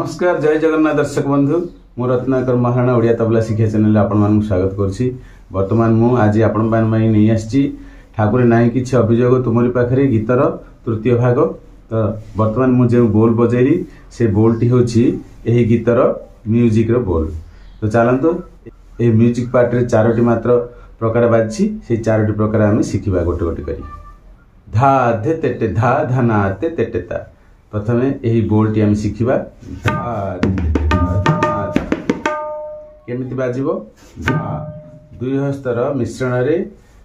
नमस्कार जय जगन्नाथ दर्शक बंधु मु रत्नाकर महाराणा ओडिया तबला शिक्षा चैनल आपण स्वागत करुच्ची। बर्तमान मु आज आपण नहीं आसी ठाकुर ना कि अभियोग तुमरी पाखे गीतर तृतीय भाग। तो बर्तमान मु जो बोल बजेली से बोलटी हूँ यही गीतर म्यूजिक रो बोल। तो चलतु ये म्यूजिक पार्ट रे चारोटी मात्र प्रकार बाजी से चारोटी प्रकार आम शिखा गोटे गोटे करी। धा धे तेटे धा धना ते तेटे ता। प्रथमे यही बोलटी आम शिखा केमिति बाजिबो। धा दुई हस्तर मिश्रण रे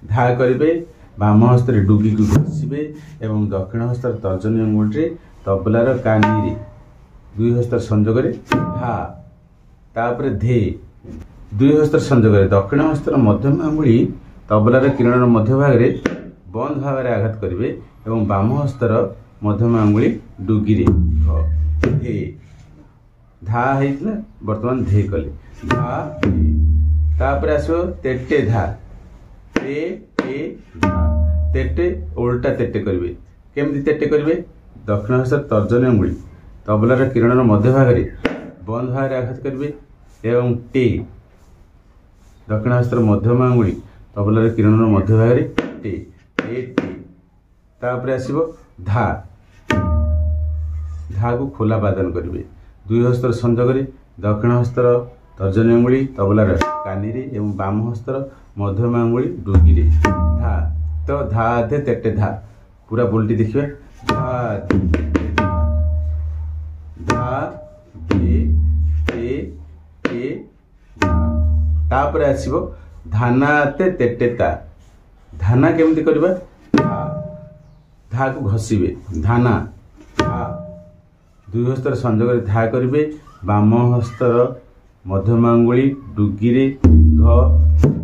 धा करिवे, बाम हस्त रे डुगी को घसीबे एवं दक्षिण हस्तर तर्जनी अंगुल रे तबलार कानी रे दुई हस्तर संयोग रे धा। तापर धे दुई हस्तर संयोग रे दक्षिण हस्तर मध्यम अंगुली तबलार किरण मध्य भाग रे बंद भाव रे आघात करिवे एवं बाम हस्तर मध्यम अंगुली डुगी रे धे। धा हेइतला वर्तमान धे कले धा धे। तापर आसो तेटे धा ते ते धा। तेटे उल्टा तेटे करिवे। केमति तेटे करिवे। दक्षिण हस्तर तर्जनी अंगुली तबलार किरण मध्य भाग रे बंद भाग रे आघात करिवे एवं टे दक्षिण हस्तर मध्यम अंगुली तबलार किरण मध्य भाग रे टे टे टे। तापर आसीबो धा। धा को खोला बादन करिवे। दुई हस्तर संयोग रे दक्षिण हस्तर तर्जनी अंगुली तबलार कानी रे एवं बाम हस्तर मध्यम अंगुली डुगी रे धा। तो धा धे तेटे धा पूरा बोलटी देखिए। धा धा धे ते ते धा। तापर आसीबो धाना ते तेटे ता। धाना केमति करबा। धा को घसीबे धाना धा। दुई हस्तर संयोग रे धा करिवे, बाम हस्तर मध्यम अंगुली डुगी रे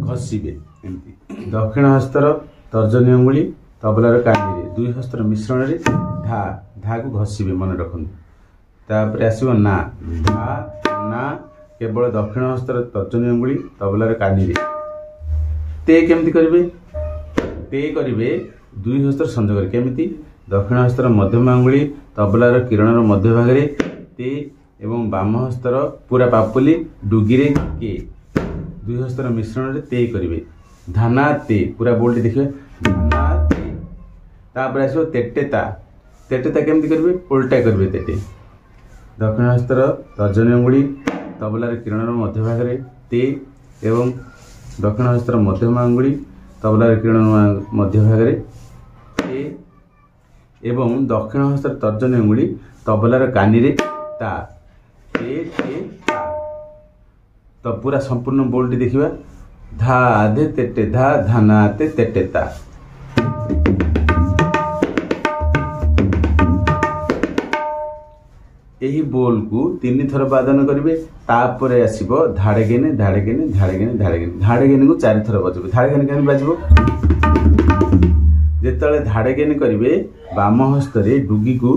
घसीबे एमती। दक्षिण हस्तर तर्जनी अंगुली तबलार कानी रे दुई हस्तर मिश्रण रे धा। धा को घसीबे मन रखन। तापर आसीबो ना। धा ना केवल दक्षिण हस्तर तर्जनी अंगुली तबलार कानी रे। ते केमति करिवे। ते करिवे दुई हस्तर संयोग रे केमिति दक्षिण हस्तर मध्यम अंगुली तबलार किरण मध्य भाग रे ते एवं बाम हस्तर पूरा पापुली डुगी रे के दुई हस्तर मिश्रण रे ते करिवे। धाना ते पूरा बोलटी देखिए। धाना ते। तापर आसो तेटे ता। तेटे ता केमति करिवे। उल्टा करिवे तेटे दक्षिण हस्तर तर्जनी अंगुली तबलार किरण मध्य भाग रे ते एवं दक्षिण हस्तर मध्यम अंगुली तबलार किरण मध्य भाग रे ते एवं दक्षिण हस्तर तर्जनी अंगुली तबलार कानी रे ता ते ते ता। तो पूरा संपूर्ण बोलटी देखिबा। धा धे तेटे धा धाना ते तेटे ता। यही बोल को तीन थर वादन करिवे। तापरे आसीबो धाड़े गेने धाड़े गेने धाड़े गेने धाड़े गेने। धाड़े गेने को चार थर बजबो। धाड़े गेने केन बाजबो। जेतले धाड़े गेने करिवे बाम हस्त रे डुगी को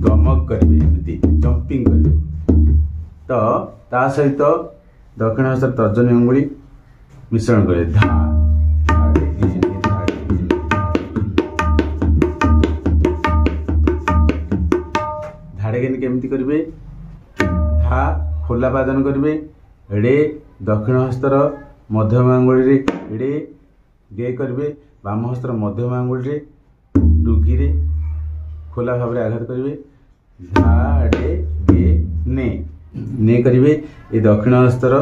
गमक करिवे एमती जंपिंग करिवे। तो ता सहित दक्षिण हस्तर तर्जनी अंगुली मिश्रण करे धा धाड़े गेने धाड़े गेने। धाड़े गेने केमती करिवे। धा खोला वादन करिवे। रे दक्षिण हस्तर मध्यम अंगुली रे रे गे करिवे। बाम हस्तर मध्यम अंगुली रे डुगी रे खोला भाव रे आघात करिवे। धाड़े गे ने ने करिवे। ए दक्षिण हस्तर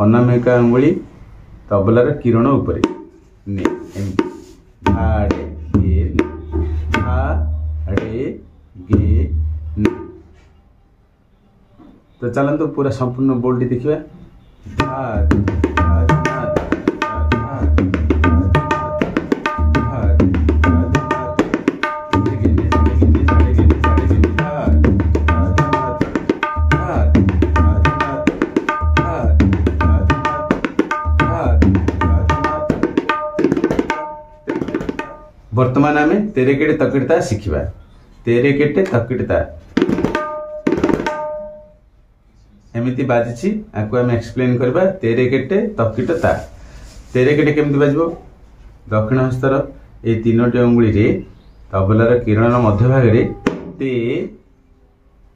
अनामिका अंगुली तबलार किरण उपरे ने एमती धाड़े गे ने धाड़े गे ने। तो चलंतु पूरा संपूर्ण बोलटी देखिबा। धा वर्तमान आमे तेरे केटे तकिड़ता शिखिबा। तेरे केटे तकिड़ता एमिति बाजिछि आको आमे एक्सप्लेन करबा। तेरे केटे तकिड़ता। तेरे केटे केमति बाजबो। दक्षिण हस्तर ए तीनोटी अंगुली रे तबलार किरण मध्य भाग रे ते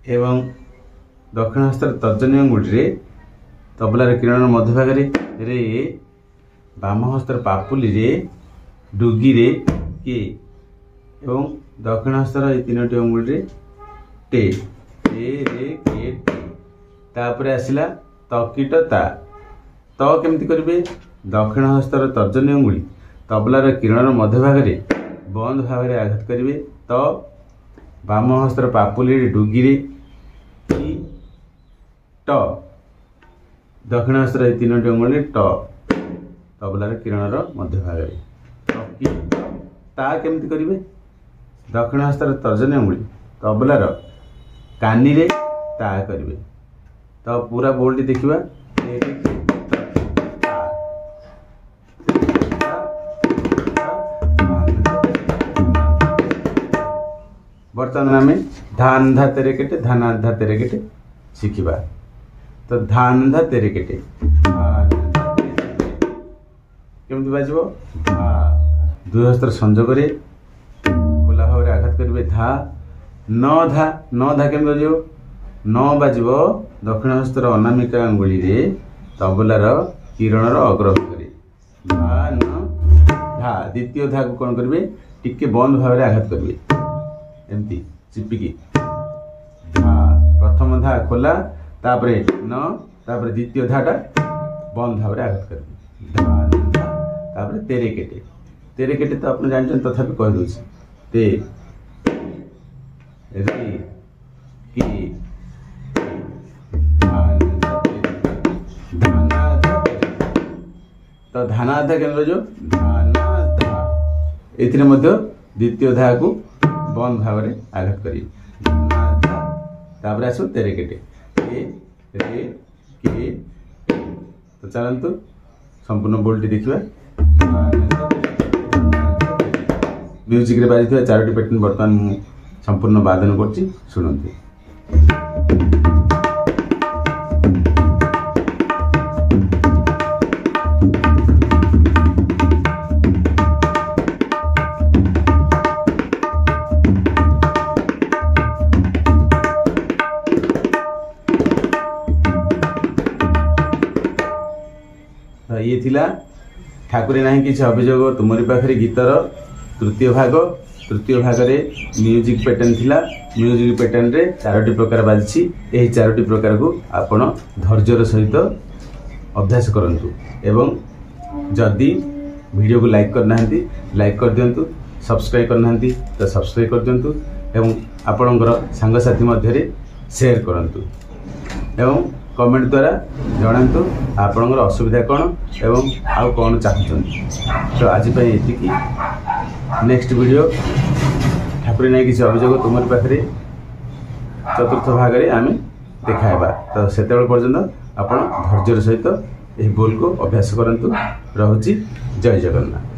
एवं दक्षिण हस्तर तर्जनी अंगुली रे तबलार किरण मध्य भाग रे बाम हस्तर पापुली रे डुगी रे के एवं दक्षिण हस्तर ये तीनोटी अंगुली रे टे टे रे के टे तापर आसिला तकिट ता त केमती करिवे दक्षिण हस्तर तर्जनी अंगुली तबलार किरण मध्य भाग रे बंद भाव में आघात करिवे त बाम हस्तर पापुली रे डुगी रे की ट दक्षिण हस्तर ये तीनोटी अंगुली ट तबलार किरणर मध्य भाग रे ता केमती करिवे दक्षिण हस्तर तर्जनी अंगुली तबलार कानी रे ता करिवे तो पूरा बोलटी देखिबा बर्तमान आम धान धा तेरे केटे धान धा तेरे केटे शिखा तो धान धा तेरे केटे केमती बाजिबो धा दुई हस्तर संजोग खोला भाव में आघात करेंगे धा न धा केमती बाजिबो न बाजिबो दक्षिण हस्तर अनामिका अंगुली रे तबलार किरणर अग्रभाग करे धा न धा द्वितीय धा को कौन करेंगे टिके बंद भाव में आघात करेंगे एमती चिपिकी धा प्रथम धा खोला तापरे न तापरे द्वितीय धाटा बंद भाव में आघात करेंगे धा तापरे तेरे केटे तो आप जानते तथापि कह दे ते रे के तो धानाधा केन्द्र जो धानाधा एथिरे मध्य द्वितीय धा को बंद भाव में आघात करी आसो तेरे केटे ए रे के तो चलतु संपूर्ण बोलटी देखा म्यूजिक रे बाजी चारोटी पैटर्न बर्तमान संपूर्ण वादन कर शुणु ये थिला ठाकुरी नहीं किसी अभियोग तुमरी पाखे गीतर तृतीय भाग रे म्यूजिक पैटर्न थिला म्यूजिक पैटर्न रे चारोटी प्रकार बाजी यही चारोटी प्रकार को आपण धैर्यर सहित अभ्यास करंतु एवं जदि वीडियो को लाइक करना लाइक कर दियंतु सब्सक्राइब करना तो सब्सक्राइब कर दियंतु एवं आपणकर सांगसाथी मध्य शेयर करंतु एवं कमेंट द्वारा जनातु आपणकर असुविधा कौन एवं आउ कौन चाहते तो आज ये नेक्स्ट वीडियो ठाकुरी नहीं किसी अभियोग तुम पाखे चतुर्थ भाग में आम देखा तो से पर्यंत आप धैर्यर सहित यह बोल को अभ्यास करंतु। रहुची जय जगन्नाथ।